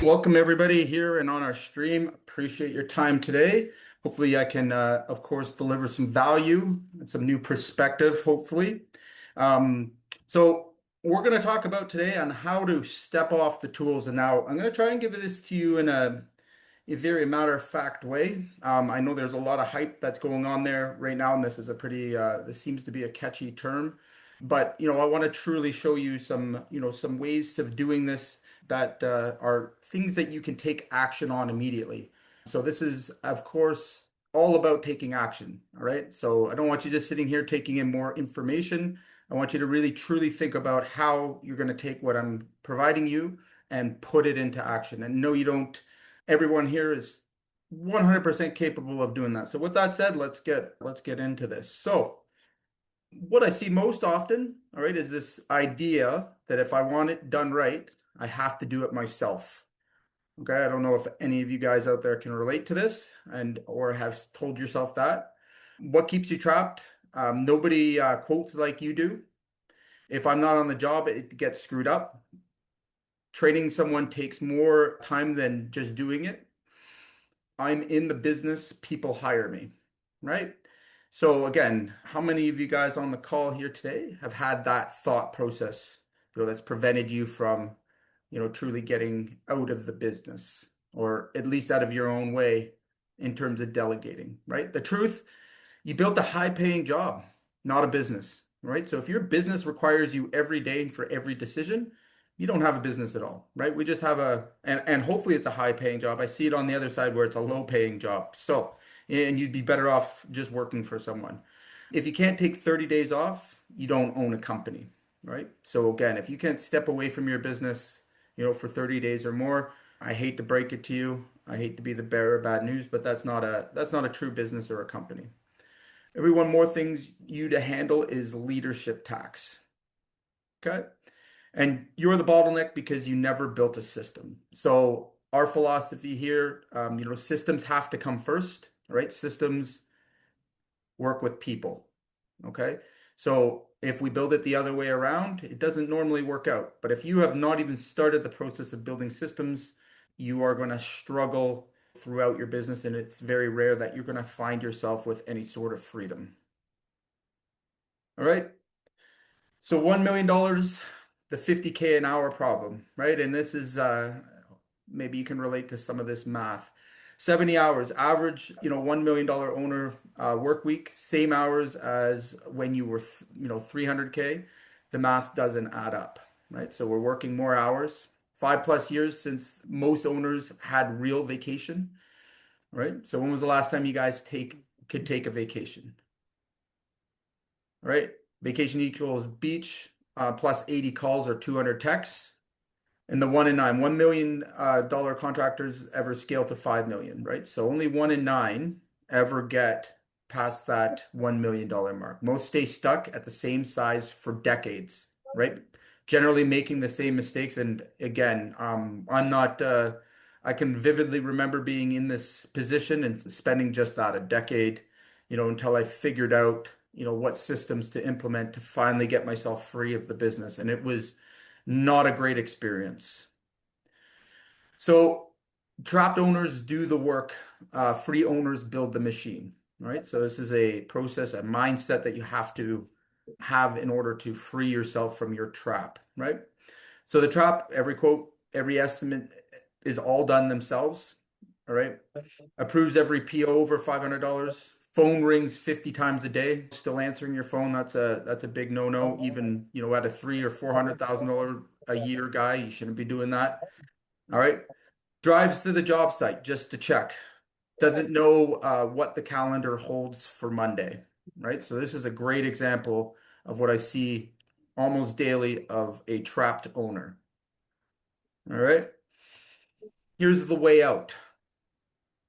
Welcome everybody here and on our stream. Appreciate your time today. Hopefully I can, of course, deliver some value and some new perspective, hopefully. Um, so we're going to talk about today on how to step off the tools. And now I'm going to try and give this to you in a very matter-of-fact way. I know there's a lot of hype that's going on there right now, and this is a pretty, this seems to be a catchy term. But, I want to truly show you some, some ways of doing this that are things that you can take action on immediately. So this is, of course, all about taking action. All right. So I don't want you just sitting here taking in more information. I want you to really truly think about how you're going to take what I'm providing you and put it into action. And no, you don't, everyone here is 100% capable of doing that. So with that said, let's get into this. So what I see most often, all right, is this idea that if I want it done right, I have to do it myself. Okay, I don't know if any of you guys out there can relate to this and or have told yourself that. What keeps you trapped? Nobody quotes like you do. If I'm not on the job, it gets screwed up. Training someone takes more time than just doing it. I'm in the business, people hire me, right? So again, how many of you guys on the call here today have had that thought process, that's prevented you from, truly getting out of the business or at least out of your own way in terms of delegating, right? The truth, you built a high-paying job, not a business, right? So if your business requires you every day and for every decision, you don't have a business at all, right? We just have and hopefully it's a high-paying job. I see it on the other side where it's a low-paying job. So, and you'd be better off just working for someone. If you can't take 30 days off, you don't own a company, right? So again, if you can't step away from your business, for 30 days or more, I hate to break it to you. I hate to be the bearer of bad news, but that's not a true business or a company. Every one more things you to handle is leadership tax. Okay. And you're the bottleneck because you never built a system. So our philosophy here, systems have to come first, right? Systems work with people. Okay. So if we build it the other way around, it doesn't normally work out. But if you have not even started the process of building systems, you are going to struggle throughout your business. And it's very rare that you're going to find yourself with any sort of freedom. All right. So $1 million, the 50K an hour problem, right? And this is maybe you can relate to some of this math. 70 hours, average, $1 million owner work week, same hours as when you were, 300K. The math doesn't add up, right? So we're working more hours, 5+ years since most owners had real vacation, right? So when was the last time you guys could take a vacation? Right? Vacation equals beach plus 80 calls or 200 texts. And the 1 in 9, $1 million contractors ever scale to 5 million, right? So only 1 in 9 ever get past that $1 million mark. Most stay stuck at the same size for decades, right? Generally making the same mistakes. And again, I'm not, I can vividly remember being in this position and spending just that a decade, until I figured out, what systems to implement to finally get myself free of the business. And it was not a great experience. So trapped owners do the work, free owners build the machine, right? So this is a process, a mindset that you have to have in order to free yourself from your trap, right? So the trap, every quote, every estimate is all done themselves, all right? Approves every PO over $500. Phone rings 50 times a day. Still answering your phone, that's a big no-no. Even, at a $300,000 or $400,000 a year guy, you shouldn't be doing that. All right. Drives to the job site just to check. Doesn't know what the calendar holds for Monday, right? So this is a great example of what I see almost daily of a trapped owner. All right. Here's the way out.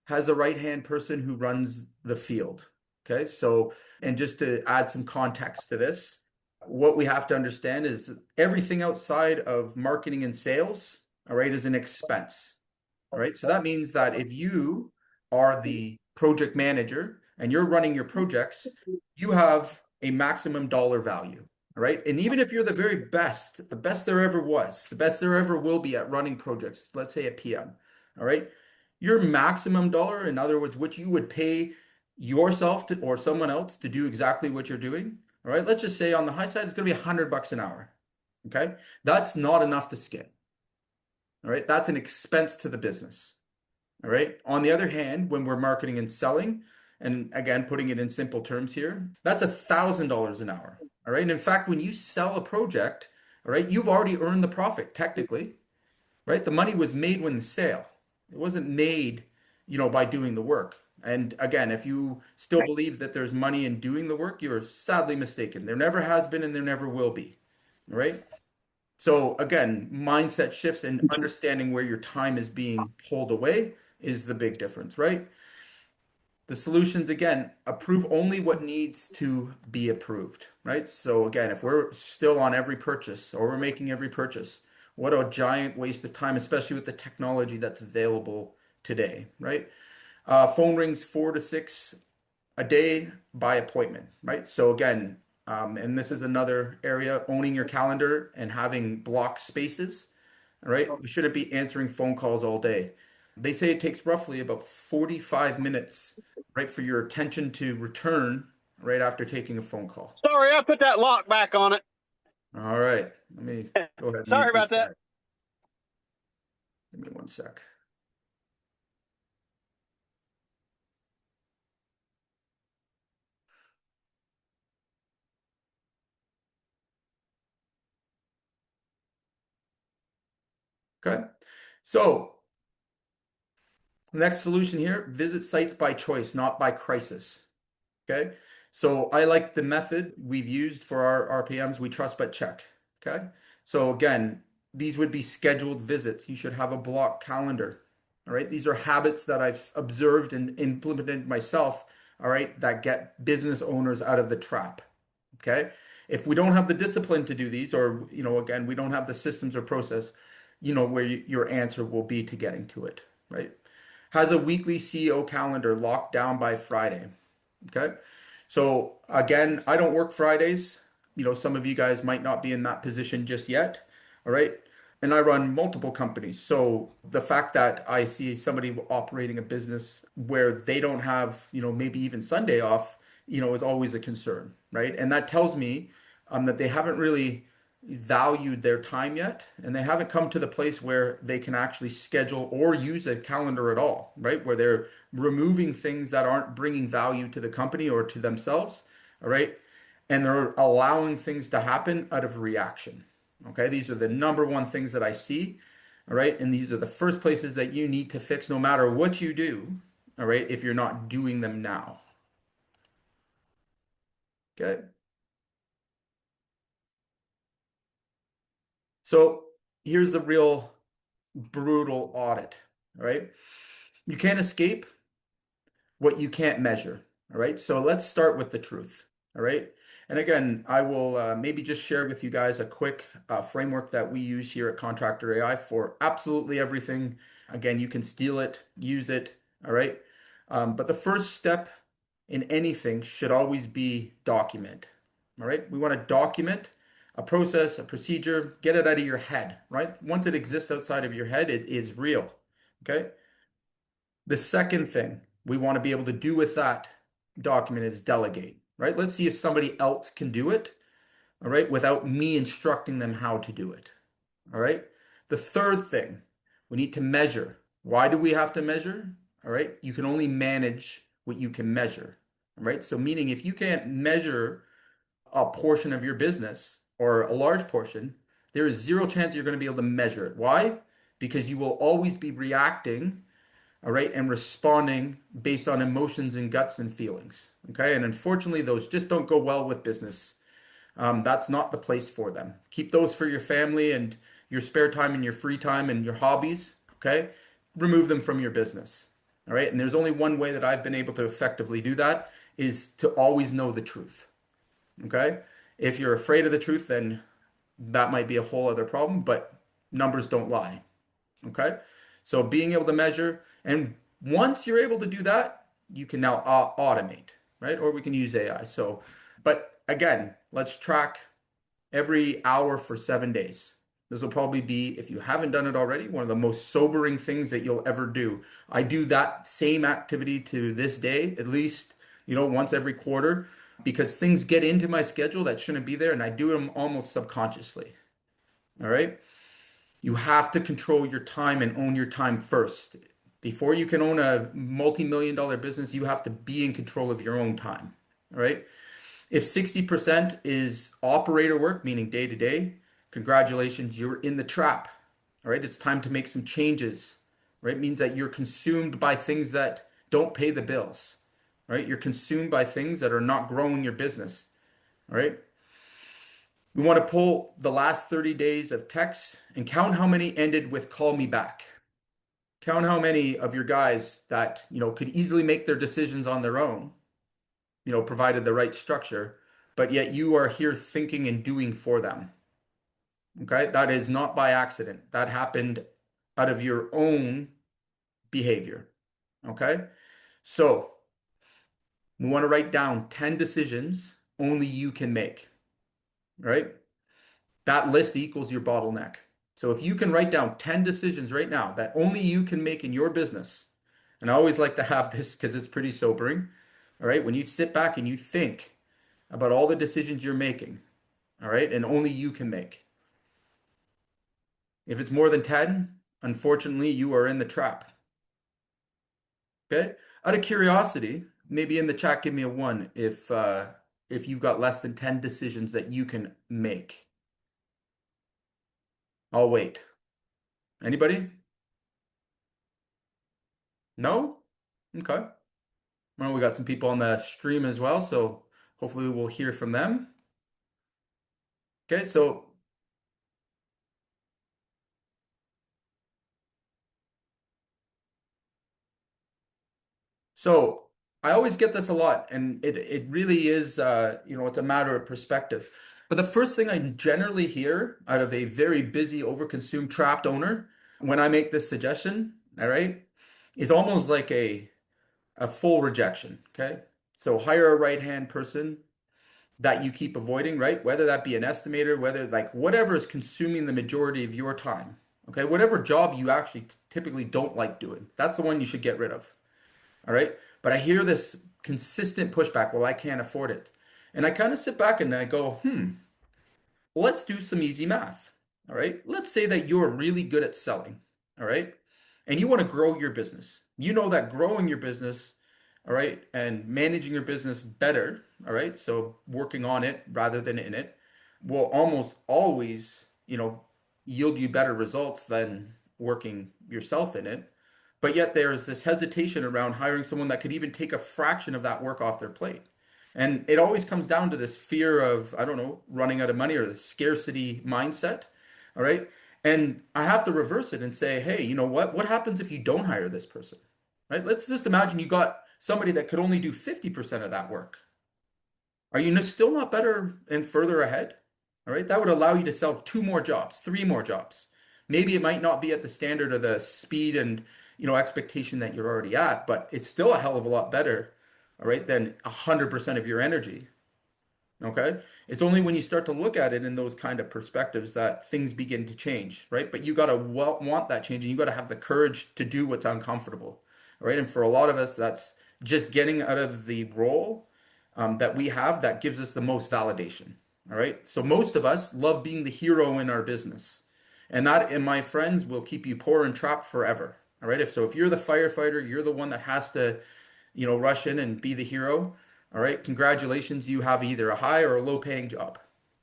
Has a right-hand person who runs the field. Okay. So, and just to add some context to this, what we have to understand is everything outside of marketing and sales, all right, is an expense. All right. So that means that if you are the project manager and you're running your projects, you have a maximum dollar value. All right. And even if you're the best there ever was, the best there ever will be at running projects, let's say at PM, all right, your maximum dollar, in other words, what you would pay yourself to, or someone else to do exactly what you're doing, all right, let's just say on the high side, it's going to be $100 an hour. Okay. That's not enough to skip. All right. That's an expense to the business. All right. On the other hand, when we're marketing and selling, and again, putting it in simple terms here, that's $1,000 an hour. All right. And in fact, when you sell a project, all right, you've already earned the profit technically, right? The money was made when the sale. It wasn't made, by doing the work. And again, if you still believe that there's money in doing the work, you're sadly mistaken. There never has been and there never will be. All right. So again, mindset shifts and understanding where your time is being pulled away is the big difference, right? The solutions, again, approve only what needs to be approved, right? So again, if we're still on every purchase or we're making every purchase, what a giant waste of time, especially with the technology that's available today, right? Phone rings 4 to 6 a day by appointment, right? So again, and this is another area, owning your calendar and having block spaces, all right? We shouldn't be answering phone calls all day. They say it takes roughly about 45 minutes, right, for your attention to return right after taking a phone call. Sorry, I put that lock back on it. All right, let me go ahead and Sorry about mute that. that. Give me one sec. Okay, so next solution here, visit sites by choice, not by crisis. Okay. So I like the method we've used for our RPMs. We trust but check. Okay. So again, these would be scheduled visits. You should have a block calendar. All right. These are habits that I've observed and implemented myself. All right. That get business owners out of the trap. Okay. If we don't have the discipline to do these, or, again, we don't have the systems or process, where your answer will be to getting to it. Right. Has a weekly CEO calendar locked down by Friday. Okay. So again, I don't work Fridays. Some of you guys might not be in that position just yet. All right. And I run multiple companies. So the fact that I see somebody operating a business where they don't have, maybe even Sunday off, is always a concern, right? And that tells me that they haven't really valued their time yet, and they haven't come to the place where they can actually schedule or use a calendar at all, right? Where they're removing things that aren't bringing value to the company or to themselves, all right? And they're allowing things to happen out of reaction. Okay, these are the number one things that I see, all right? And these are the first places that you need to fix no matter what you do, all right, if you're not doing them now. Okay. So here's the real brutal audit, all right? You can't escape what you can't measure. All right. So let's start with the truth. All right. And again, I will maybe just share with you guys a quick framework that we use here at Contractor AI for absolutely everything. Again, you can steal it, use it. All right. But the first step in anything should always be document. All right. We want to document a process, a procedure, get it out of your head, right? Once it exists outside of your head, it is real. Okay. The second thing we want to be able to do with that document is delegate, right? Let's see if somebody else can do it, all right, without me instructing them how to do it, all right? The third thing, we need to measure. Why do we have to measure? All right, you can only manage what you can measure, all right? So, meaning if you can't measure a portion of your business or a large portion, there is zero chance you're going to be able to measure it. Why? Because you will always be reacting, all right, and responding based on emotions and guts and feelings. Okay. And unfortunately, those just don't go well with business. That's not the place for them. Keep those for your family and your spare time and your free time and your hobbies. Okay. Remove them from your business. All right. And there's only one way that I've been able to effectively do that is to always know the truth. Okay. If you're afraid of the truth, then that might be a whole other problem, but numbers don't lie. Okay. So being able to measure, and once you're able to do that, you can now automate, right? Or we can use AI. So, but again, let's track every hour for 7 days. This will probably be, if you haven't done it already, one of the most sobering things that you'll ever do. I do that same activity to this day, at least, once every quarter, because things get into my schedule that shouldn't be there, and I do them almost subconsciously. All right. You have to control your time and own your time first. Before you can own a multi-million dollar business, you have to be in control of your own time. All right. If 60% is operator work, meaning day to day, congratulations, you're in the trap. All right. It's time to make some changes. Right. It means that you're consumed by things that don't pay the bills. Right. You're consumed by things that are not growing your business. All right. We want to pull the last 30 days of texts and count how many ended with call me back. Count how many of your guys that, could easily make their decisions on their own, provided the right structure, but yet you are here thinking and doing for them. Okay? That is not by accident. That happened out of your own behavior. Okay? So we want to write down 10 decisions only you can make. Right? That list equals your bottleneck. So if you can write down 10 decisions right now that only you can make in your business, and I always like to have this because it's pretty sobering. All right. When you sit back and you think about all the decisions you're making, all right, and only you can make. If it's more than 10, unfortunately, you are in the trap. Okay. Out of curiosity, maybe in the chat, give me a one if you've got less than 10 decisions that you can make. I'll wait. Anybody? No? Okay. Well, we got some people on the stream as well, so hopefully we'll hear from them. Okay, so I always get this a lot, and it really is it's a matter of perspective. But the first thing I generally hear out of a very busy, overconsumed, trapped owner when I make this suggestion, all right, is almost like a full rejection. Okay. So hire a right-hand person that you keep avoiding, right? Whether that be an estimator, whether like whatever is consuming the majority of your time. Okay. Whatever job you actually typically don't like doing, that's the one you should get rid of. All right. But I hear this consistent pushback. Well, I can't afford it. And I kind of sit back and I go, let's do some easy math. All right. Let's say that you're really good at selling. All right. And you want to grow your business. You know that growing your business, all right, and managing your business better, all right, so working on it rather than in it will almost always, yield you better results than working yourself in it. But yet there's this hesitation around hiring someone that could even take a fraction of that work off their plate. And it always comes down to this fear of, I don't know, running out of money or the scarcity mindset. All right. And I have to reverse it and say, hey, you know what? What happens if you don't hire this person? Right? Let's just imagine you got somebody that could only do 50% of that work. Are you still not better and further ahead? All right. That would allow you to sell two more jobs, three more jobs. Maybe it might not be at the standard of the speed and, expectation that you're already at, but it's still a hell of a lot better, all right, than 100% of your energy. Okay. It's only when you start to look at it in those kind of perspectives that things begin to change, right? But you got to want that change and you got to have the courage to do what's uncomfortable, right? And for a lot of us, that's just getting out of the role that we have that gives us the most validation, all right? So most of us love being the hero in our business. And that, and my friends, will keep you poor and trapped forever, all right? If you're the firefighter, you're the one that has to rush in and be the hero. All right, congratulations, you have either a high or a low paying job.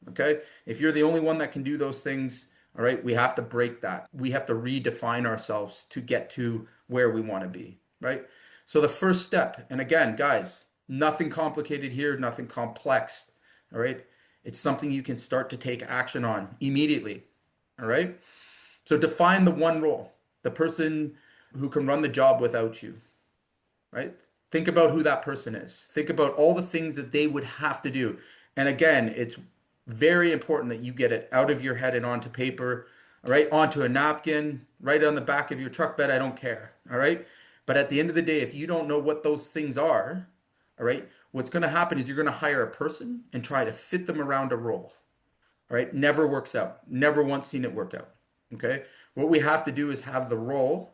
Okay, if you're the only one that can do those things, all right, we have to break that. We have to redefine ourselves to get to where we want to be, right? So the first step, and again, guys, nothing complicated here, nothing complex, all right? It's something you can start to take action on immediately, all right? So define the one role, the person who can run the job without you, right? Think about who that person is. Think about all the things that they would have to do. And again, it's very important that you get it out of your head and onto paper, all right? Onto a napkin, right on the back of your truck bed. I don't care, all right? But at the end of the day, if you don't know what those things are, all right, what's going to happen is you're going to hire a person and try to fit them around a role. right? Never works out. Never once seen it work out. Okay. What we have to do is have the role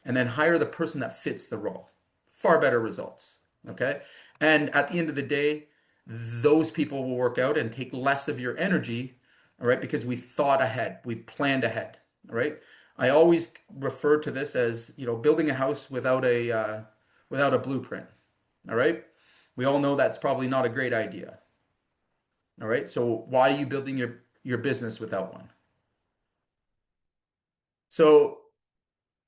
and then hire the person that fits the role. Far better results. Okay. And at the end of the day, those people will work out and take less of your energy. All right. Because we thought ahead, we've planned ahead. All right. I always refer to this as, building a house without a blueprint. All right. We all know that's probably not a great idea. All right. So why are you building your business without one? So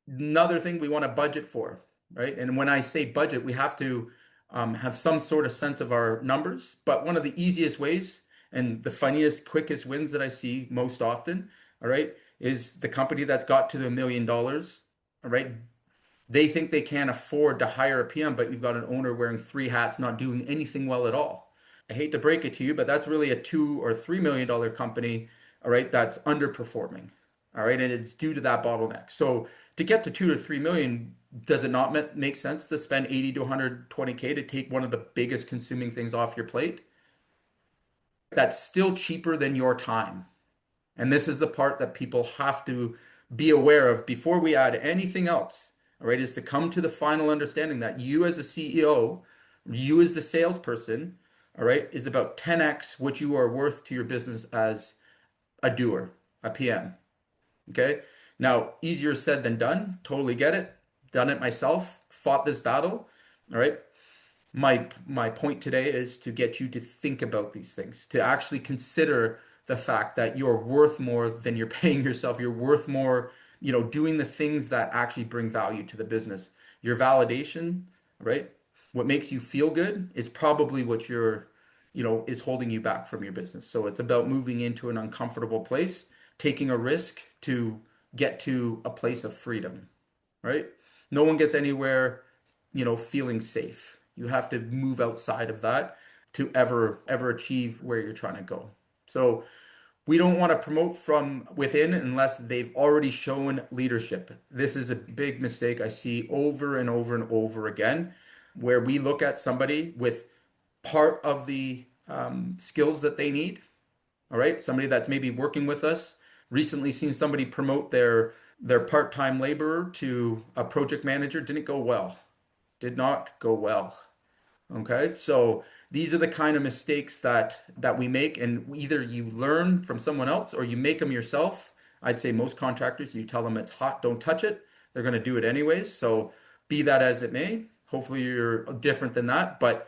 another thing we want to budget for, right? And when I say budget, we have to have some sort of sense of our numbers. But one of the easiest ways and the funniest, quickest wins that I see most often, all right, is the company that's got to the $1 million, all right? They think they can't afford to hire a PM, but you've got an owner wearing three hats, not doing anything well at all. I hate to break it to you, but that's really a $2 or $3 million company, all right, that's underperforming. All right, and it's due to that bottleneck. So to get to 2 to 3 million, does it not make sense to spend 80 to 120K to take one of the biggest consuming things off your plate? That's still cheaper than your time. And this is the part that people have to be aware of before we add anything else, all right, is to come to the final understanding that you as a CEO, you as the salesperson, all right, is about 10x what you are worth to your business as a doer, a PM. Okay. Now, easier said than done. Totally get it. Done it myself. Fought this battle. All right. My point today is to get you to think about these things, to actually consider the fact that you're worth more than you're paying yourself. You're worth more, doing the things that actually bring value to the business. Your validation, right? What makes you feel good is probably what is holding you back from your business. So it's about moving into an uncomfortable place, taking a risk to get to a place of freedom, right? No one gets anywhere, feeling safe. You have to move outside of that to ever achieve where you're trying to go. So we don't want to promote from within unless they've already shown leadership. This is a big mistake I see over and over and over again, where we look at somebody with part of the skills that they need. All right, somebody that's maybe working with us. Recently seen somebody promote their part-time laborer to a project manager. Didn't go well. Did not go well. Okay, so these are the kind of mistakes that we make, and either you learn from someone else or you make them yourself. I'd say most contractors, you tell them it's hot, don't touch it. They're going to do it anyways. So be that as it may, hopefully you're different than that, but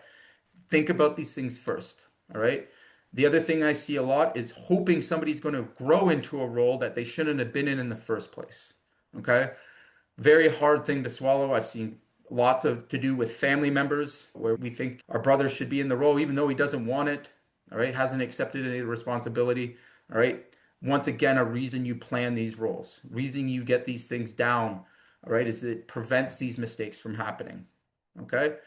think about these things first. All right. The other thing I see a lot is hoping somebody's going to grow into a role that they shouldn't have been in the first place. Okay. Very hard thing to swallow. I've seen lots of to do with family members where we think our brother should be in the role even though he doesn't want it. All right, hasn't accepted any of the responsibility. All right. Once again, a reason you plan these roles, reason you get these things down, all right, is it prevents these mistakes from happening. Okay.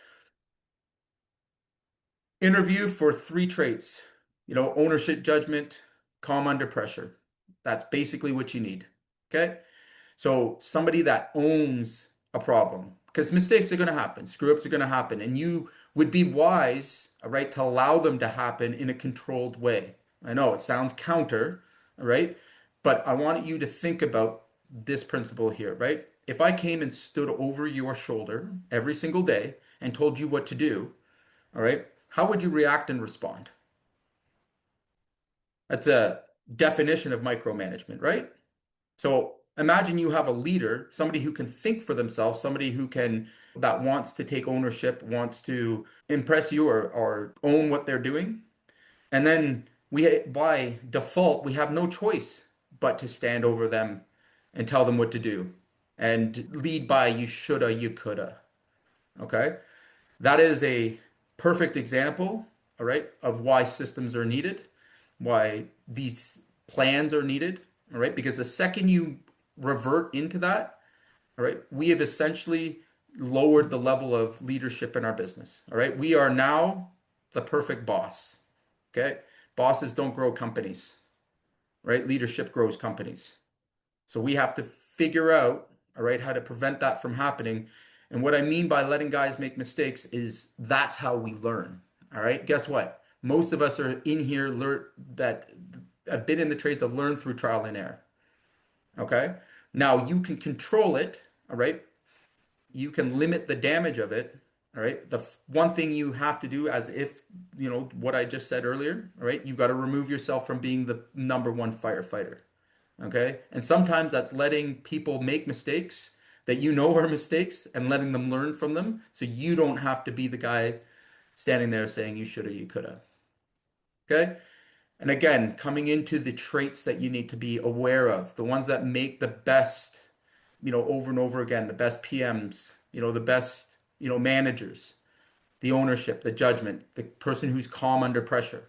Interview for three traits, ownership, judgment, calm under pressure. That's basically what you need. Okay. So somebody that owns a problem, because mistakes are going to happen, screw ups are going to happen, and you would be wise, all right, to allow them to happen in a controlled way. I know it sounds counter, all right, but I want you to think about this principle here, right? If I came and stood over your shoulder every single day and told you what to do, all right, how would you react and respond? That's a definition of micromanagement, right? So imagine you have a leader, somebody who can think for themselves, somebody that wants to take ownership, wants to impress you or own what they're doing. And then by default, we have no choice but to stand over them and tell them what to do and lead by you shoulda, you coulda. Okay. That is a perfect example, all right, of why systems are needed, why these plans are needed, all right, because the second you revert into that, all right, we have essentially lowered the level of leadership in our business, all right. We are now the perfect boss, okay. Bosses don't grow companies, right? Leadership grows companies. So we have to figure out, all right, how to prevent that from happening. And what I mean by letting guys make mistakes is that's how we learn. All right. Guess what? Most of us are in here that I've been in the trades, I've learned through trial and error. Okay. Now you can control it. All right. You can limit the damage of it. All right. The one thing you have to do, as if, what I just said earlier, all right, you've got to remove yourself from being the number one firefighter. Okay. And sometimes that's letting people make mistakes that are mistakes and letting them learn from them. So you don't have to be the guy standing there saying you should have, you could have. Okay. And again, coming into the traits that you need to be aware of, the ones that make the best, over and over again, the best PMs, the best, managers, the ownership, the judgment, the person who's calm under pressure,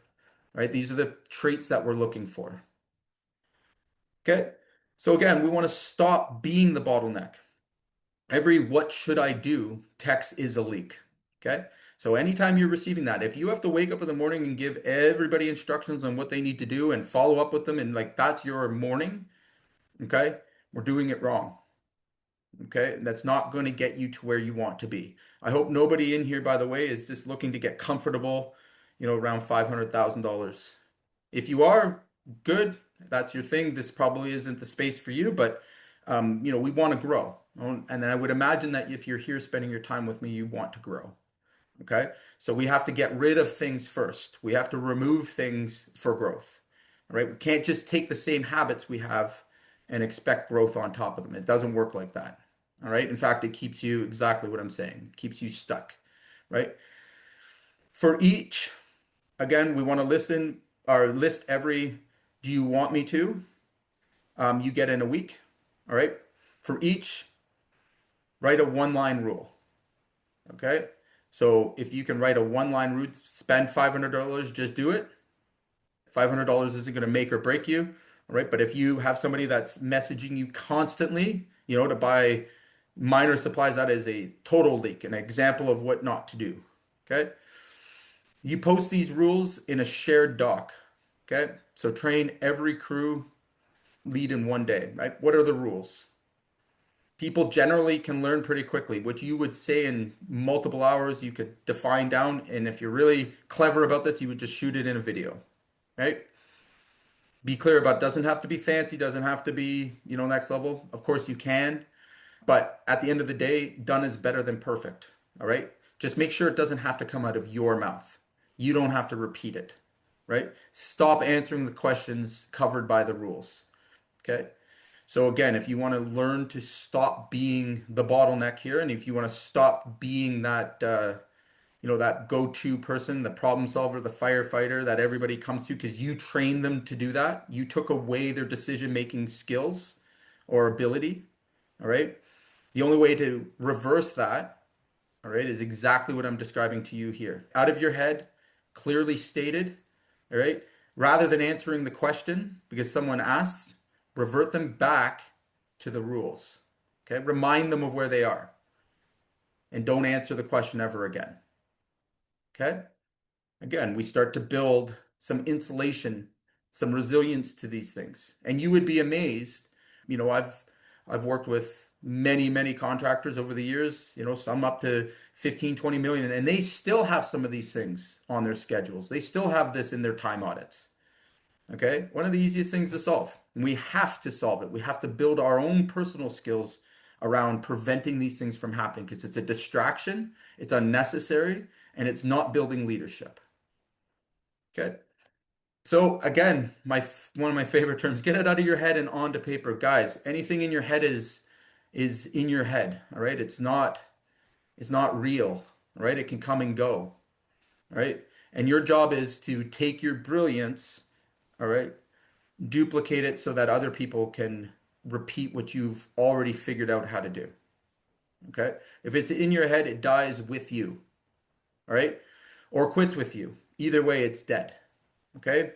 right? These are the traits that we're looking for. Okay. So again, we want to stop being the bottleneck. Every "what should I do" text is a leak. Okay. So anytime you're receiving that, if you have to wake up in the morning and give everybody instructions on what they need to do and follow up with them, and like that's your morning, okay, we're doing it wrong. Okay. And that's not going to get you to where you want to be. I hope nobody in here, by the way, is just looking to get comfortable, around $500,000. If you are, good, that's your thing. This probably isn't the space for you, but we want to grow. And I would imagine that if you're here spending your time with me, you want to grow. Okay. So we have to get rid of things first. We have to remove things for growth. All right. We can't just take the same habits we have and expect growth on top of them. It doesn't work like that. All right. In fact, it keeps you exactly what I'm saying. It keeps you stuck. Right. For each, again, we want to list every "do you want me to?" You get in a week. All right. For each, write a one-line rule. Okay. So if you can write a one-line rule, spend $500, just do it. $500 isn't going to make or break you. All right. But if you have somebody that's messaging you constantly, to buy minor supplies, that is a total leak, an example of what not to do. Okay. You post these rules in a shared doc. Okay. So train every crew lead in one day, right? What are the rules? People generally can learn pretty quickly. What you would say in multiple hours, you could define down. And if you're really clever about this, you would just shoot it in a video, right? Be clear about it. Doesn't have to be fancy, doesn't have to be, next level. Of course you can, but at the end of the day, done is better than perfect. All right. Just make sure it doesn't have to come out of your mouth. You don't have to repeat it, right? Stop answering the questions covered by the rules. Okay. So again, if you want to learn to stop being the bottleneck here, and if you want to stop being that, that go-to person, the problem solver, the firefighter that everybody comes to because you trained them to do that, you took away their decision-making skills or ability, all right? The only way to reverse that, all right, is exactly what I'm describing to you here. Out of your head, clearly stated, all right? Rather than answering the question because someone asked, revert them back to the rules. Okay? Remind them of where they are. And don't answer the question ever again. Okay? Again, we start to build some insulation, some resilience to these things. And you would be amazed. I've worked with many, many contractors over the years, some up to 15, 20 million, and they still have some of these things on their schedules. They still have this in their time audits. Okay, one of the easiest things to solve. And we have to solve it. We have to build our own personal skills around preventing these things from happening because it's a distraction, it's unnecessary, and it's not building leadership. Okay. So again, one of my favorite terms, get it out of your head and onto paper. Guys, anything in your head is in your head. All right. It's not real. All right. It can come and go. All right. And your job is to take your brilliance, all right, duplicate it so that other people can repeat what you've already figured out how to do. Okay. If it's in your head, it dies with you. All right. Or quits with you. Either way, it's dead. Okay.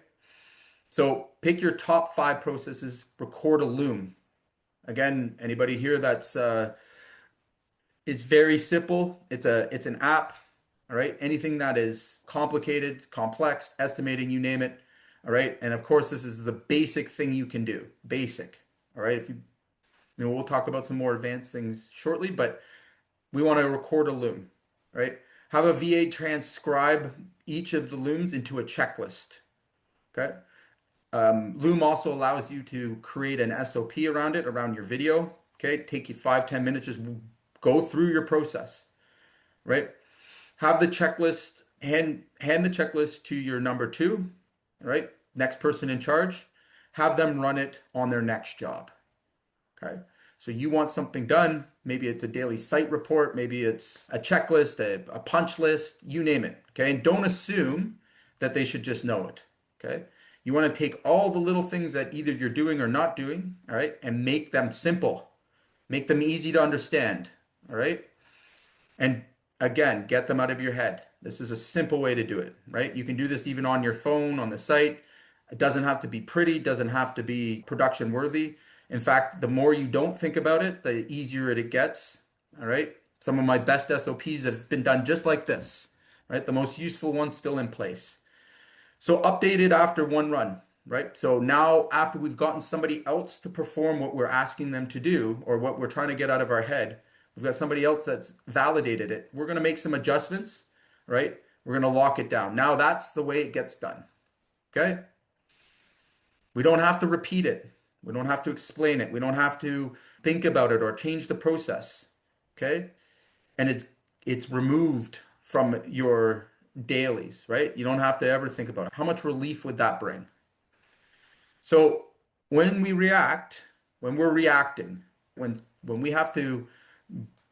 So pick your top 5 processes, record a loom. Again, anybody here it's very simple. It's an app. All right. Anything that is complicated, complex, estimating, you name it. All right. And of course, this is the basic thing you can do. Basic. All right. If we'll talk about some more advanced things shortly, but we want to record a loom. All right. Have a VA transcribe each of the looms into a checklist. Okay. Loom also allows you to create an SOP around it, around your video. Okay, take you 5, 10 minutes, just go through your process, right? Have the checklist, hand the checklist to your number two, right? Next person in charge. Have them run it on their next job. Okay. So you want something done, maybe it's a daily site report, maybe it's a checklist, a punch list, you name it. Okay. And don't assume that they should just know it. Okay. You want to take all the little things that either you're doing or not doing, all right, and make them simple, make them easy to understand. All right. And again, get them out of your head. This is a simple way to do it, right? You can do this even on your phone, on the site. It doesn't have to be pretty, doesn't have to be production worthy. In fact, the more you don't think about it, the easier it gets. All right. Some of my best SOPs have been done just like this, right? The most useful ones still in place. So update it after one run, right? So now after we've gotten somebody else to perform what we're asking them to do or what we're trying to get out of our head, we've got somebody else that's validated it. We're going to make some adjustments, right? We're going to lock it down. Now that's the way it gets done. Okay? We don't have to repeat it. We don't have to explain it. We don't have to think about it or change the process. Okay? And it's removed from your dailies, right? You don't have to ever think about it. How much relief would that bring? So when we react, when we're reacting, when we have to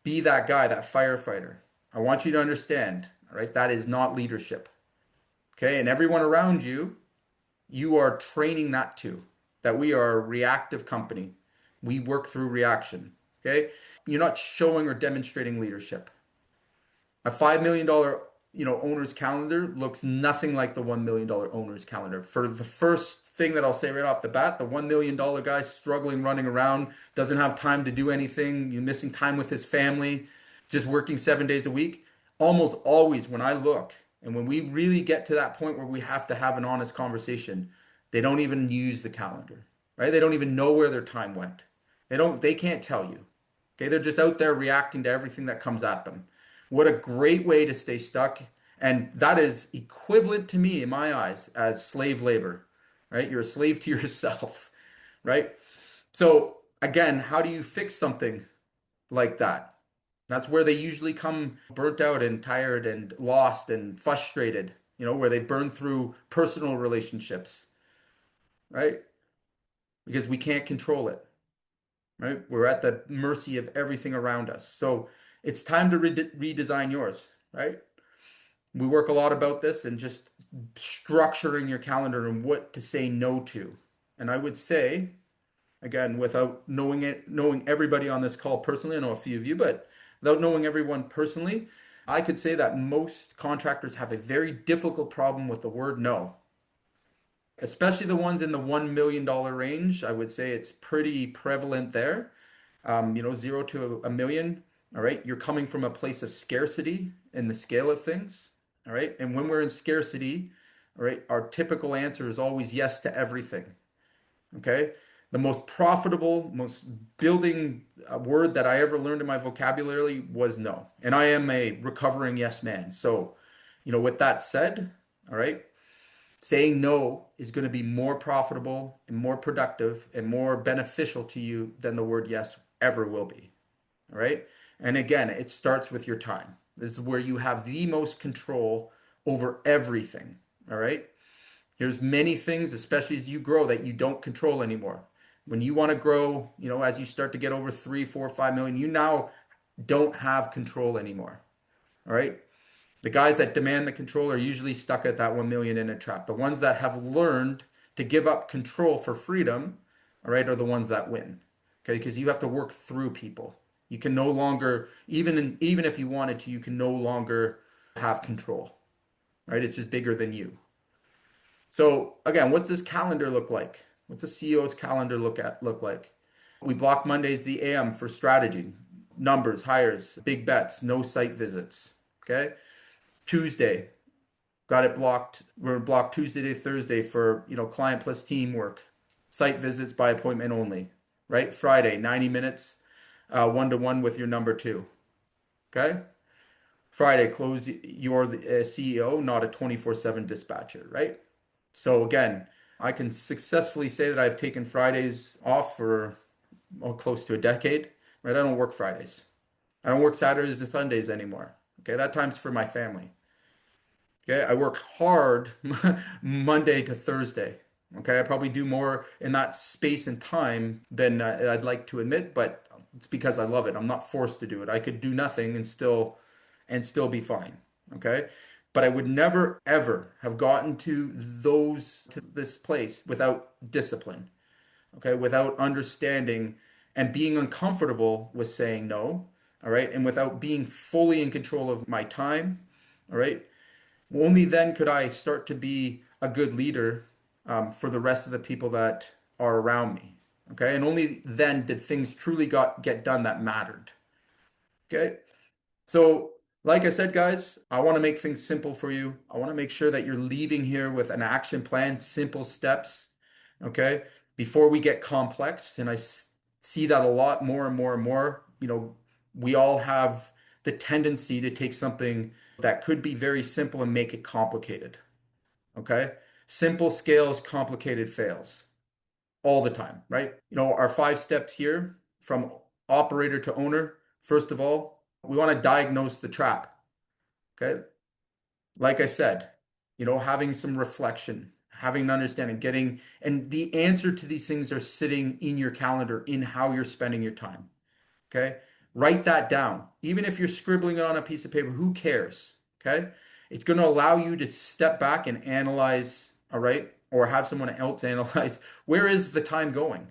be that guy, that firefighter, I want you to understand, all right, that is not leadership. Okay? And everyone around you, you are training that too, that we are a reactive company. We work through reaction. Okay? You're not showing or demonstrating leadership. A $5 million, owner's calendar looks nothing like the $1 million owner's calendar. For the first thing that I'll say right off the bat, the $1 million guy struggling, running around, doesn't have time to do anything, you're missing time with his family, just working 7 days a week. Almost always when I look and when we really get to that point where we have to have an honest conversation, they don't even use the calendar, right? They don't even know where their time went. They can't tell you. Okay, they're just out there reacting to everything that comes at them. What a great way to stay stuck. And that is equivalent to me in my eyes as slave labor, right? You're a slave to yourself, right? So again, how do you fix something like that? That's where they usually come burnt out and tired and lost and frustrated, where they've burned through personal relationships, right? Because we can't control it, right? We're at the mercy of everything around us. So it's time to redesign yours, right? We work a lot about this and just structuring your calendar and what to say no to. And I would say, again, without knowing everybody on this call personally, I know a few of you, but without knowing everyone personally, I could say that most contractors have a very difficult problem with the word no, especially the ones in the $1 million range. I would say it's pretty prevalent there. 0 to 1 million. All right. You're coming from a place of scarcity in the scale of things. All right. And when we're in scarcity, all right, our typical answer is always yes to everything. Okay. The most profitable, most building word that I ever learned in my vocabulary was no. And I am a recovering yes man. So, with that said, all right, saying no is going to be more profitable and more productive and more beneficial to you than the word yes ever will be. All right. And again, it starts with your time. This is where you have the most control over everything. All right. There's many things, especially as you grow, that you don't control anymore. When you want to grow, as you start to get over 3, 4, 5 million, you now don't have control anymore. All right. The guys that demand the control are usually stuck at that 1 million in a trap. The ones that have learned to give up control for freedom, all right, are the ones that win. Okay, because you have to work through people. You can no longer, even if you wanted to, you can no longer have control. Right? It's just bigger than you. So again, what's this calendar look like? What's a CEO's calendar look like? We block Mondays the AM for strategy, numbers, hires, big bets, no site visits. Okay. Tuesday, got it blocked. We're blocked Tuesday to Thursday for, client plus teamwork, site visits by appointment only, right? Friday, 90 minutes, one-to-one with your number two. Okay. Friday, close your CEO, not a 24/7 dispatcher, right? So again, I can successfully say that I've taken Fridays off for close to a decade, right? I don't work Fridays. I don't work Saturdays and Sundays anymore. Okay, that time's for my family. Okay, I work hard Monday to Thursday. Okay, I probably do more in that space and time than I'd like to admit, but it's because I love it. I'm not forced to do it. I could do nothing and still be fine. Okay, but I would never ever have gotten to this place without discipline. Okay, without understanding and being uncomfortable with saying no. All right, and without being fully in control of my time. All right, only then could I start to be a good leader for the rest of the people that are around me. Okay. And only then did things truly get done that mattered. Okay. So, like I said, guys, I want to make things simple for you. I want to make sure that you're leaving here with an action plan, simple steps. Okay. Before we get complex. And see that a lot more and more and more. We all have the tendency to take something that could be very simple and make it complicated. Okay. Simple scales, complicated fails all the time, right? Our 5 steps here from operator to owner. First of all, we want to diagnose the trap. Okay. Like I said, having some reflection, having an understanding, and the answer to these things are sitting in your calendar in how you're spending your time. Okay. Write that down. Even if you're scribbling it on a piece of paper, who cares? Okay. It's going to allow you to step back and analyze, all right, or have someone else analyze where is the time going?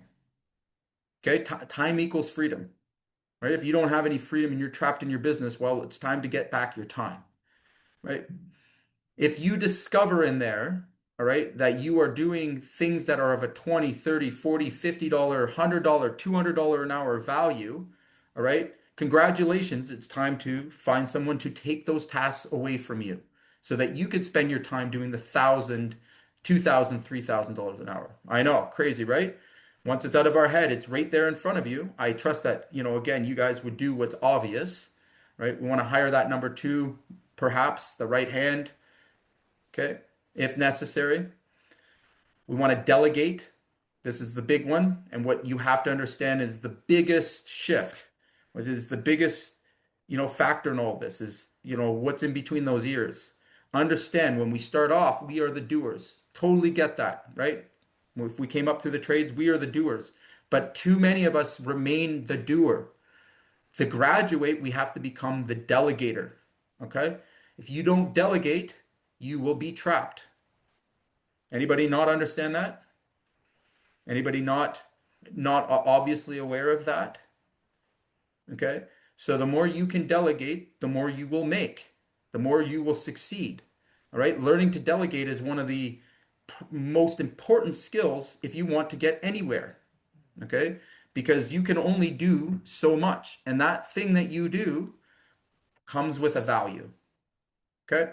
Okay. Time equals freedom, right? If you don't have any freedom and you're trapped in your business, well, it's time to get back your time, right? If you discover in there, all right, that you are doing things that are of a 20, 30, 40, $50, $100, $200 an hour value, all right, congratulations, it's time to find someone to take those tasks away from you so that you could spend your time doing the $1,000, $2,000, $3,000 an hour. I know, crazy, right? Once it's out of our head, it's right there in front of you. I trust that, again, you guys would do what's obvious, right? We want to hire that number two, perhaps the right hand. Okay. If necessary, we want to delegate. This is the big one. And what you have to understand is the biggest shift, what is the biggest, factor in all this is, what's in between those ears. Understand when we start off, we are the doers. Totally get that, right? If we came up through the trades, we are the doers. But too many of us remain the doer. To graduate, we have to become the delegator. Okay? If you don't delegate, you will be trapped. Anybody not understand that? Anybody not obviously aware of that? Okay? So the more you can delegate, the more you will make, the more you will succeed. All right? Learning to delegate is one of the most important skills if you want to get anywhere. Okay? Because you can only do so much, and that thing that you do comes with a value. Okay?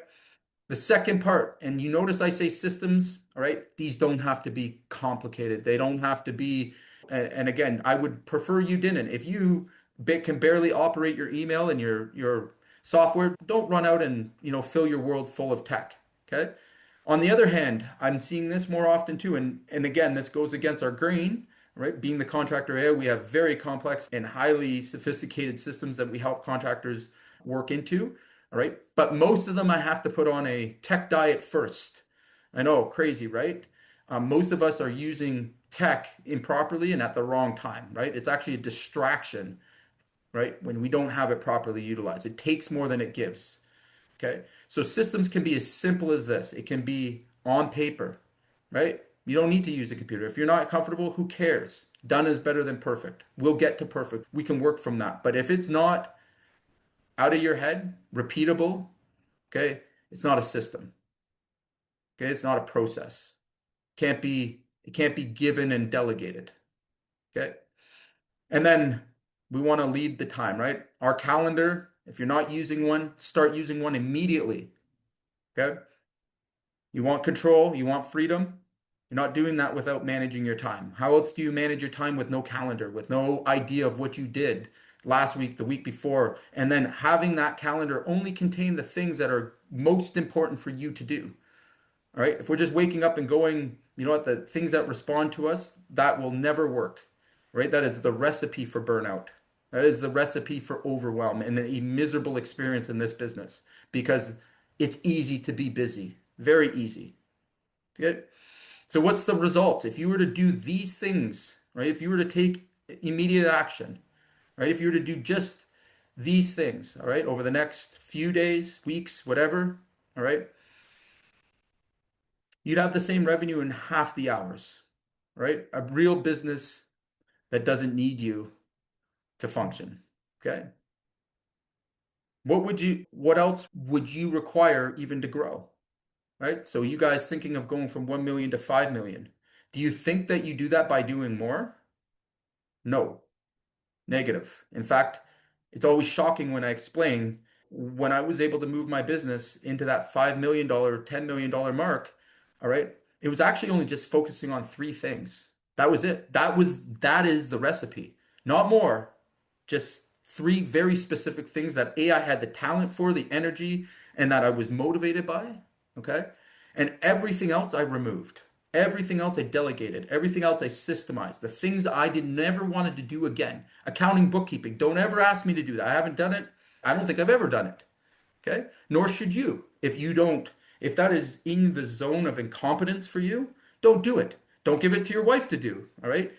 The second part, and you notice I say systems, all right? These don't have to be complicated. They don't have to be, and again, I would prefer you didn't. If you can barely operate your email and your software, don't run out and, fill your world full of tech, okay? On the other hand, I'm seeing this more often too, and again, this goes against our grain, right? Being the contractor area, we have very complex and highly sophisticated systems that we help contractors work into. All right. But most of them I have to put on a tech diet first. I know, crazy, right? Most of us are using tech improperly and at the wrong time, right? It's actually a distraction, right? When we don't have it properly utilized. It takes more than it gives. Okay. So systems can be as simple as this. It can be on paper, right? You don't need to use a computer. If you're not comfortable, who cares? Done is better than perfect. We'll get to perfect. We can work from that. But if it's not out of your head, repeatable, okay, it's not a system. Okay, it's not a process. It can't be given and delegated. Okay. And then we want to lead the time, right? Our calendar, if you're not using one, start using one immediately. Okay. You want control, you want freedom. You're not doing that without managing your time. How else do you manage your time with no calendar, with no idea of what you did last week, the week before, and then having that calendar only contain the things that are most important for you to do? All right. If we're just waking up and going, you know what, the things that respond to us, that will never work, right? That is the recipe for burnout. That is the recipe for overwhelm and a miserable experience in this business because it's easy to be busy, very easy. Okay? So what's the result? If you were to do these things, right? If you were to take immediate action, right? If you were to do just these things, all right, over the next few days, weeks, whatever, all right, you'd have the same revenue in half the hours, right? A real business that doesn't need you to function. Okay. What else would you require even to grow? Right? So you guys thinking of going from 1 million to 5 million. Do you think that you do that by doing more? No. Negative. In fact, it's always shocking when I explain when I was able to move my business into that $5 million, $10 million mark, all right, it was actually only just focusing on three things. That was it. That is the recipe. Not more, just three very specific things that A, I had the talent for, the energy, and that I was motivated by. Okay. And everything else I removed. Everything else I delegated. Everything else I systemized. The things I did never wanted to do again. Accounting, bookkeeping. Don't ever ask me to do that. I haven't done it. I don't think I've ever done it. Okay. Nor should you. If that is in the zone of incompetence for you, don't do it. Don't give it to your wife to do. All right.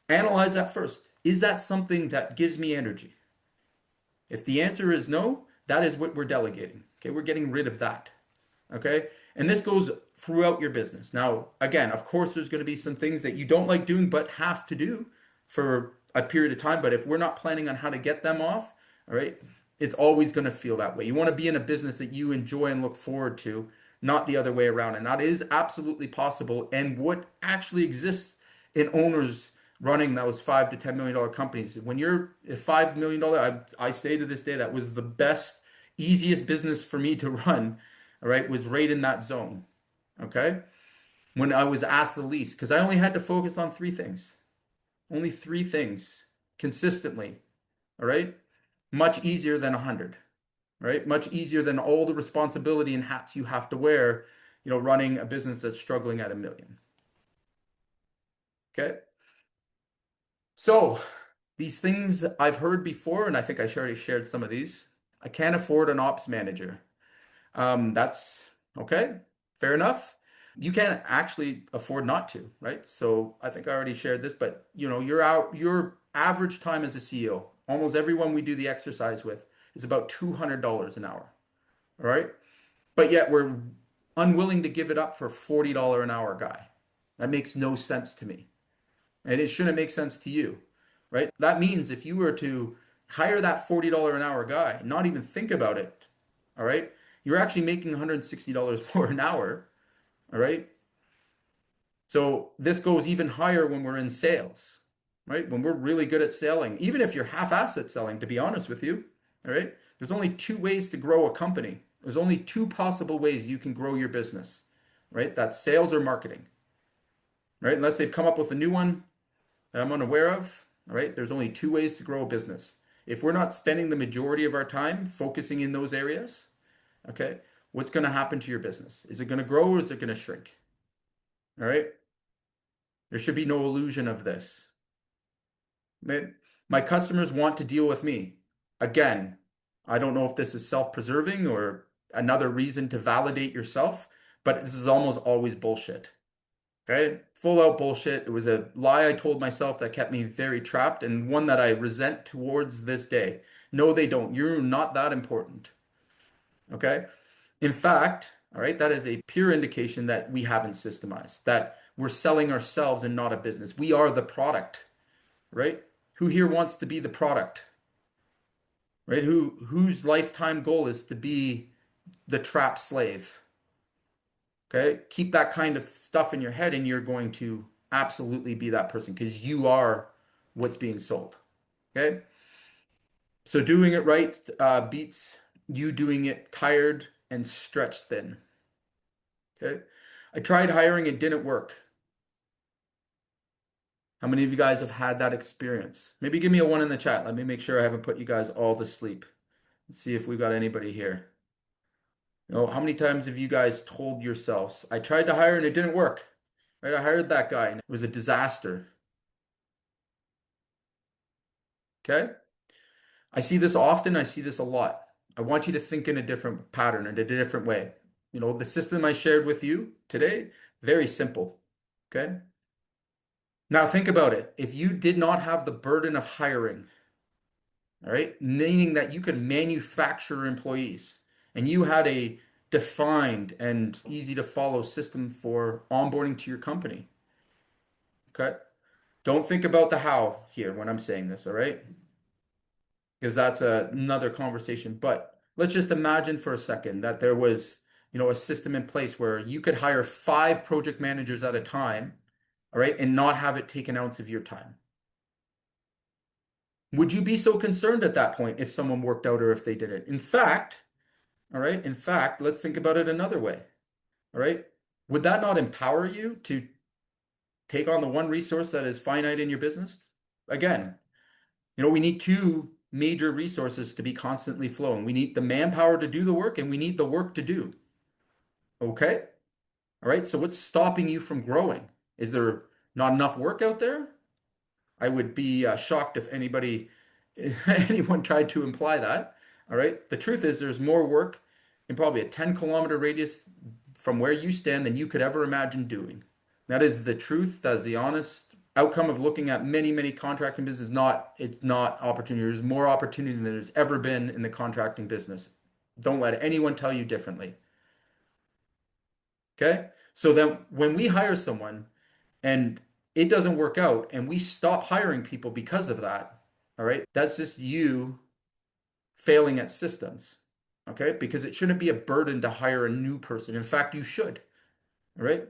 Analyze that first. Is that something that gives me energy? If the answer is no, that is what we're delegating. Okay. We're getting rid of that. Okay. And this goes throughout your business. Now, again, of course, there's going to be some things that you don't like doing but have to do for a period of time. But if we're not planning on how to get them off, all right, it's always going to feel that way. You want to be in a business that you enjoy and look forward to, not the other way around. And that is absolutely possible. And what actually exists in owners running those $5 to $10 million companies. When you're a $5 million, I say to this day that was the best, easiest business for me to run. All right, was right in that zone. Okay, when I was asked the least, because I only had to focus on three things, only three things consistently. All right, much easier than 100. Right, much easier than all the responsibility and hats you have to wear. You know, running a business that's struggling at 1 million. Okay. So these things I've heard before, and I think I already shared some of these. I can't afford an ops manager. That's okay. Fair enough. You can't actually afford not to, right? So I think I already shared this, but you know, your average time as a CEO, almost everyone we do the exercise with, is about $200 an hour. All right. But yet we're unwilling to give it up for $40 an hour guy. That makes no sense to me. And it shouldn't make sense to you, right? That means if you were to hire that $40 an hour guy, not even think about it, all right, you're actually making $160 more an hour, all right? So this goes even higher when we're in sales, right? When we're really good at selling, even if you're half-assed at selling, to be honest with you, all right? There's only two ways to grow a company. There's only two possible ways you can grow your business, right? That's sales or marketing, right? Unless they've come up with a new one that I'm unaware of, all right? There's only two ways to grow a business. If we're not spending the majority of our time focusing in those areas, okay, what's going to happen to your business? Is it going to grow or is it going to shrink? All right? There should be no illusion of this. My customers want to deal with me. Again, I don't know if this is self-preserving or another reason to validate yourself, but this is almost always bullshit. Okay? Full out bullshit. It was a lie I told myself that kept me very trapped and one that I resent towards this day. No, they don't. You're not that important. Okay? In fact, all right, that is a pure indication that we haven't systemized, that we're selling ourselves and not a business. We are the product, right? Who here wants to be the product, right? Whose lifetime goal is to be the trapped slave? Okay, keep that kind of stuff in your head, and you're going to absolutely be that person because you are what's being sold. Okay, so doing it right beats you doing it tired and stretched thin. Okay, I tried hiring, it didn't work. How many of you guys have had that experience? Maybe give me a one in the chat. Let me make sure I haven't put you guys all to sleep. Let's see if we've got anybody here. You know, how many times have you guys told yourselves, I tried to hire and it didn't work? right? I hired that guy and it was a disaster. Okay. I see this often. I see this a lot. I want you to think in a different pattern, in a different way. The system I shared with you today, very simple. Okay. Now think about it. If you did not have the burden of hiring, all right, meaning that you could manufacture employees and you had a defined and easy to follow system for onboarding to your company. Okay. Don't think about the how here when I'm saying this, all right? Because that's another conversation. But let's just imagine for a second that there was, a system in place where you could hire 5 project managers at a time, all right, and not have it take an ounce of your time. Would you be so concerned at that point if someone worked out or if they did it? In fact, all right, let's think about it another way. All right. Would that not empower you to take on the one resource that is finite in your business? Again, we need two major resources to be constantly flowing. We need the manpower to do the work and we need the work to do. Okay? All right. So what's stopping you from growing? Is there not enough work out there? I would be shocked if anyone tried to imply that. All right. The truth is there's more work in probably a 10-kilometer radius from where you stand than you could ever imagine doing. That is the truth. That is the honest outcome of looking at many, many contracting businesses. It's not opportunity. There's more opportunity than there's ever been in the contracting business. Don't let anyone tell you differently. Okay? So then when we hire someone and it doesn't work out and we stop hiring people because of that, all right, that's just you failing at systems. Okay? Because it shouldn't be a burden to hire a new person. In fact, you should. All right?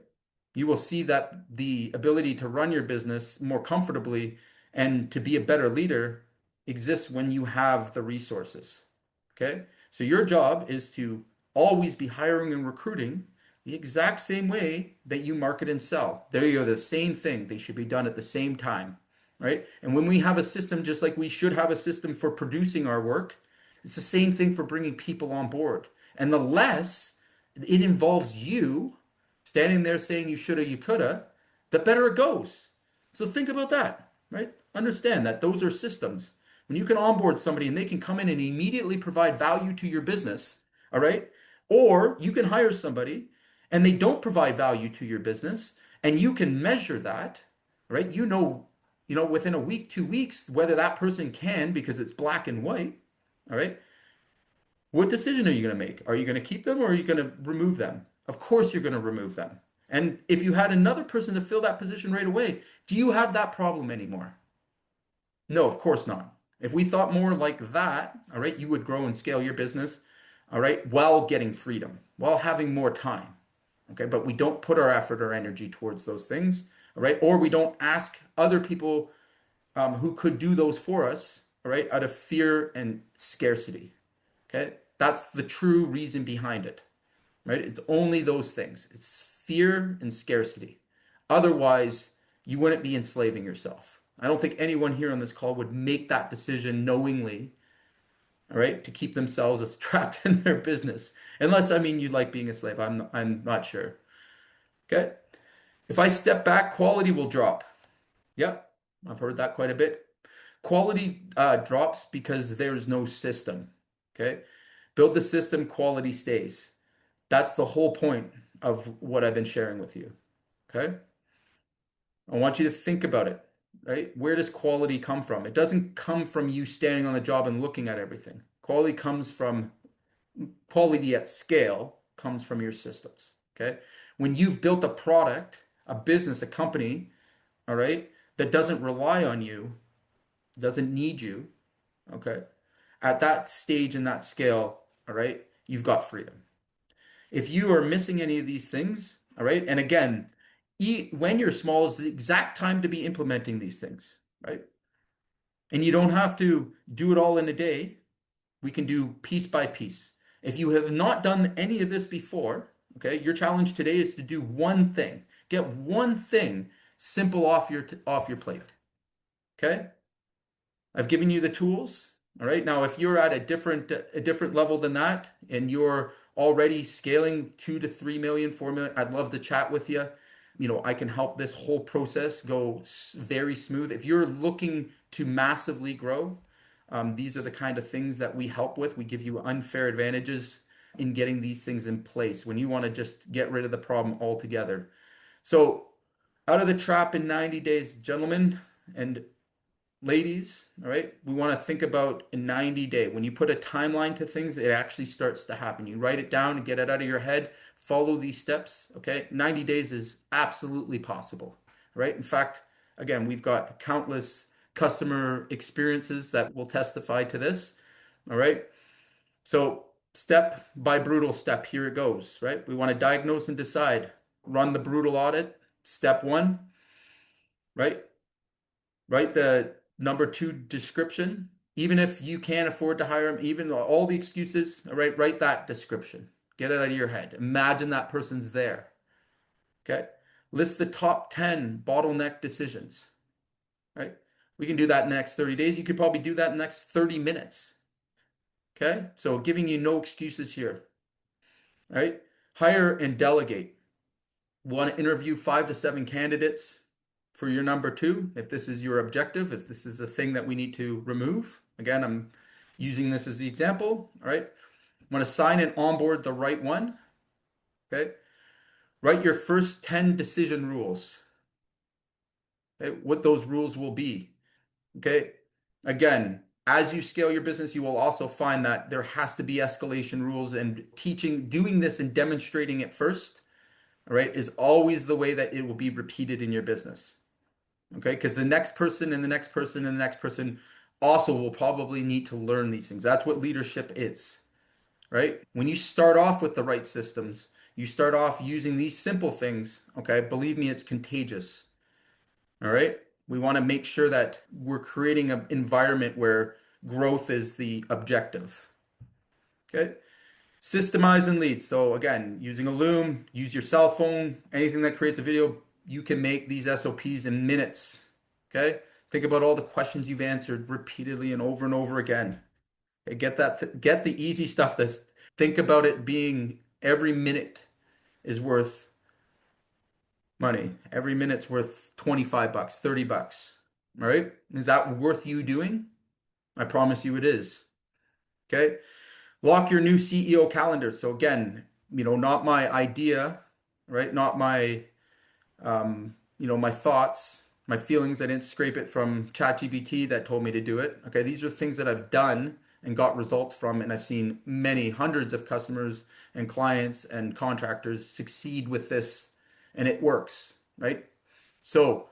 You will see that the ability to run your business more comfortably and to be a better leader exists when you have the resources. Okay? So your job is to always be hiring and recruiting the exact same way that you market and sell. They are the same thing. They should be done at the same time, right? And when we have a system, just like we should have a system for producing our work, it's the same thing for bringing people on board. And the less it involves you standing there saying you shoulda, you coulda, the better it goes. So think about that, right? Understand that those are systems. When you can onboard somebody and they can come in and immediately provide value to your business, all right? Or you can hire somebody and they don't provide value to your business and you can measure that, right? Within a week, 2 weeks, whether that person can because it's black and white, all right? What decision are you going to make? Are you going to keep them or are you going to remove them? Of course, you're going to remove them. And if you had another person to fill that position right away, do you have that problem anymore? No, of course not. If we thought more like that, all right, you would grow and scale your business, all right, while getting freedom, while having more time. Okay, but we don't put our effort or energy towards those things, all right, or we don't ask other people who could do those for us, all right, out of fear and scarcity. Okay, that's the true reason behind it, right? It's only those things. It's fear and scarcity. Otherwise, you wouldn't be enslaving yourself. I don't think anyone here on this call would make that decision knowingly, all right, to keep themselves as trapped in their business. Unless, I mean, you like being a slave. I'm not sure. Okay. If I step back, quality will drop. Yep, I've heard that quite a bit. Quality drops because there's no system. Okay. Build the system, quality stays. That's the whole point of what I've been sharing with you. Okay. I want you to think about it, right? Where does quality come from? It doesn't come from you standing on the job and looking at everything. Quality at scale comes from your systems. Okay. When you've built a product, a business, a company, all right, that doesn't rely on you, doesn't need you, okay, at that stage and that scale, all right, you've got freedom. If you are missing any of these things, all right, and again, when you're small is the exact time to be implementing these things, right? And you don't have to do it all in a day. We can do piece by piece. If you have not done any of this before, okay, your challenge today is to do one thing. Get one thing simple off your plate. Okay? I've given you the tools. All right. Now, if you're at a different level than that and you're already scaling 2 to 3 million, 4 million, I'd love to chat with you. I can help this whole process go very smooth. If you're looking to massively grow, these are the kind of things that we help with. We give you unfair advantages in getting these things in place when you want to just get rid of the problem altogether. So, out of the trap in 90 days, gentlemen and ladies, all right, we want to think about a 90-day. When you put a timeline to things, it actually starts to happen. You write it down and get it out of your head, follow these steps, okay? 90 days is absolutely possible, right? In fact, again, we've got countless customer experiences that will testify to this, all right? So, step by brutal step, here it goes, right? We want to diagnose and decide, run the brutal audit. Step one, right? Write the number two description. Even if you can't afford to hire them, even all the excuses, all right, write that description. Get it out of your head. Imagine that person's there. Okay. List the top 10 bottleneck decisions, right? We can do that in the next 30 days. You could probably do that in the next 30 minutes. Okay. So giving you no excuses here, right? Hire and delegate. Want to interview 5 to 7 candidates for your number two, if this is your objective, if this is the thing that we need to remove. Again, I'm using this as the example. All right. Want to sign and onboard the right one. Okay. Write your first 10 decision rules. Okay. What those rules will be. Okay. Again, as you scale your business, you will also find that there has to be escalation rules, and doing this and demonstrating it first, all right, is always the way that it will be repeated in your business. Okay, because the next person and the next person and the next person also will probably need to learn these things. That's what leadership is, right? When you start off with the right systems, you start off using these simple things, okay? Believe me, it's contagious. All right? We want to make sure that we're creating an environment where growth is the objective. Okay? Systemize and lead. So again, using a loom, use your cell phone, anything that creates a video, you can make these SOPs in minutes. Okay? Think about all the questions you've answered repeatedly and over again. Okay, get the easy stuff. This think about it being every minute is worth money. Every minute's worth 25 bucks, 30 bucks. All right? Is that worth you doing? I promise you it is. Okay? Lock your new CEO calendar. So again, not my idea, right? Not my my thoughts, my feelings. I didn't scrape it from ChatGPT that told me to do it. Okay, these are things that I've done and got results from, and I've seen many hundreds of customers and clients and contractors succeed with this, and it works, right? So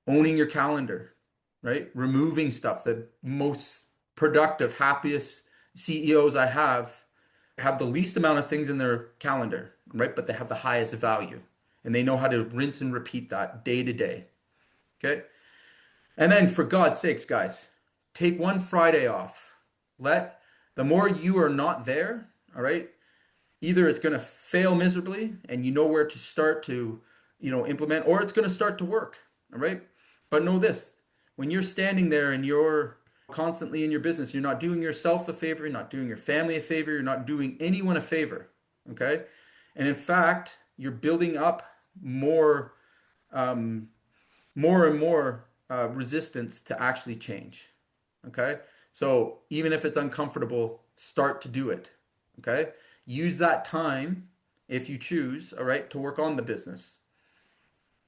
owning your calendar, right? Removing stuff. The most productive, happiest CEOs I have the least amount of things in their calendar, right? But they have the highest value, and they know how to rinse and repeat that day to day. Okay. And then for God's sakes, guys, take one Friday off. The more you are not there, all right, either it's going to fail miserably and you know where to start to, implement, or it's going to start to work. All right. But know this, when you're standing there and you're constantly in your business, you're not doing yourself a favor, you're not doing your family a favor, you're not doing anyone a favor. Okay. And in fact, you're building up more, more and more resistance to actually change. Okay. So even if it's uncomfortable, start to do it. Okay. Use that time if you choose, all right, to work on the business.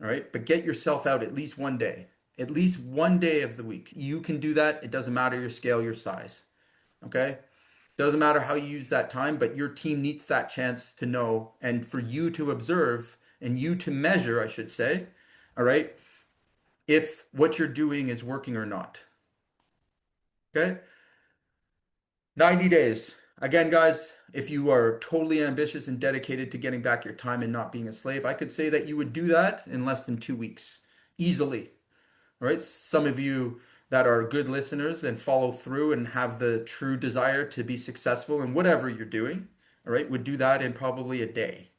All right. But get yourself out at least one day, at least one day of the week. You can do that. It doesn't matter your scale, your size. Okay. Doesn't matter how you use that time, but your team needs that chance to know and for you to observe and you to measure, I should say. All right. If what you're doing is working or not. Okay. 90 days. Again, guys, if you are totally ambitious and dedicated to getting back your time and not being a slave, I could say that you would do that in less than 2 weeks, easily. All right. Some of you that are good listeners and follow through and have the true desire to be successful in whatever you're doing, all right, would do that in probably a day.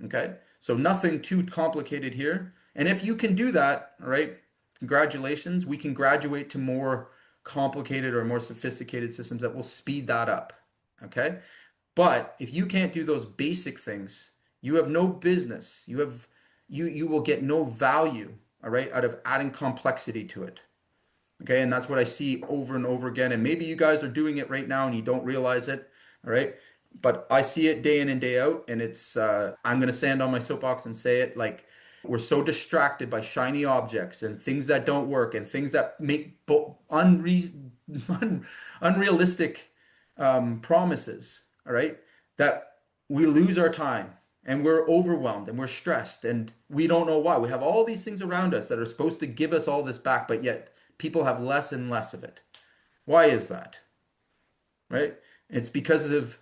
Okay. So nothing too complicated here. And if you can do that, all right, congratulations. We can graduate to more complicated or more sophisticated systems that will speed that up. Okay. But if you can't do those basic things, you have no business. You have you will get no value, all right, out of adding complexity to it. Okay, and that's what I see over and over again. And maybe you guys are doing it right now and you don't realize it, all right? But I see it day in and day out, and it's I'm gonna stand on my soapbox and say it like we're so distracted by shiny objects and things that don't work and things that make unrealistic promises, all right? That we lose our time and we're overwhelmed and we're stressed and we don't know why. We have all these things around us that are supposed to give us all this back, but yet people have less and less of it. Why is that? Right? It's because of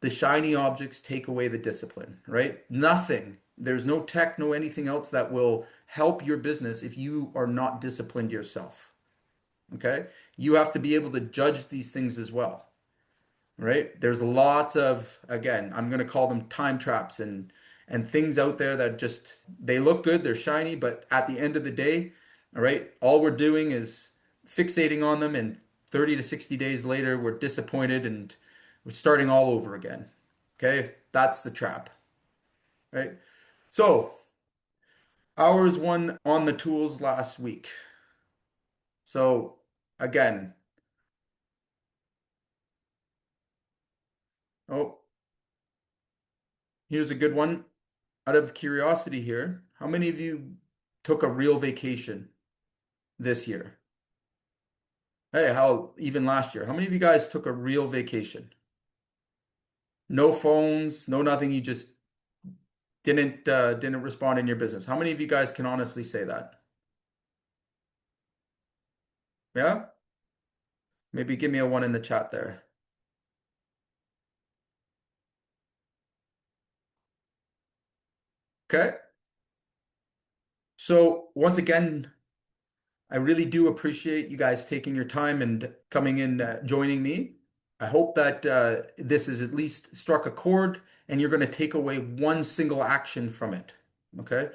the shiny objects take away the discipline, right? Nothing. There's no tech, no anything else that will help your business if you are not disciplined yourself. Okay? You have to be able to judge these things as well, right? There's lots of, again, I'm going to call them time traps and things out there that just they look good, they're shiny, but at the end of the day, all right, all we're doing is fixating on them, and 30 to 60 days later, we're disappointed and we're starting all over again. Okay, that's the trap, right? So, hours one on the tools last week. So, again, oh, here's a good one. Out of curiosity here, how many of you took a real vacation this year? Hey, how even last year? How many of you guys took a real vacation? No phones, no nothing. You just didn't respond in your business. How many of you guys can honestly say that? Yeah? Maybe give me a one in the chat there. Okay. So once again, I really do appreciate you guys taking your time and coming in, joining me. I hope that this has at least struck a chord and you're going to take away one single action from it. Okay.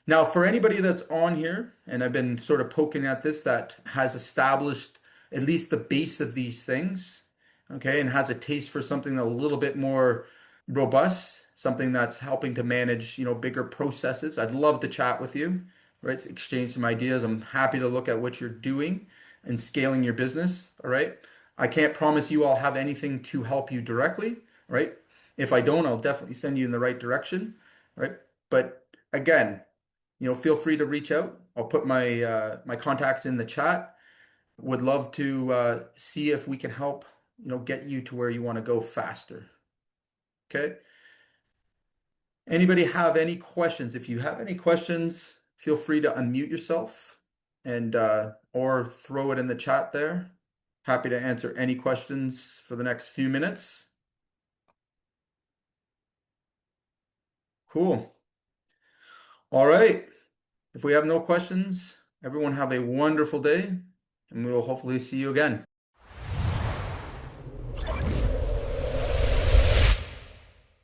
Now, for anybody that's on here, and I've been sort of poking at this, that has established at least the base of these things, okay, and has a taste for something a little bit more robust, something that's helping to manage, bigger processes, I'd love to chat with you, right? Exchange some ideas. I'm happy to look at what you're doing and scaling your business, all right? I can't promise you I'll have anything to help you directly, right? If I don't, I'll definitely send you in the right direction, right? But again, feel free to reach out. I'll put my contacts in the chat. Would love to see if we can help, get you to where you want to go faster. Okay. Anybody have any questions? If you have any questions, feel free to unmute yourself and or throw it in the chat there. Happy to answer any questions for the next few minutes. Cool. All right. If we have no questions, everyone have a wonderful day, and we will hopefully see you again.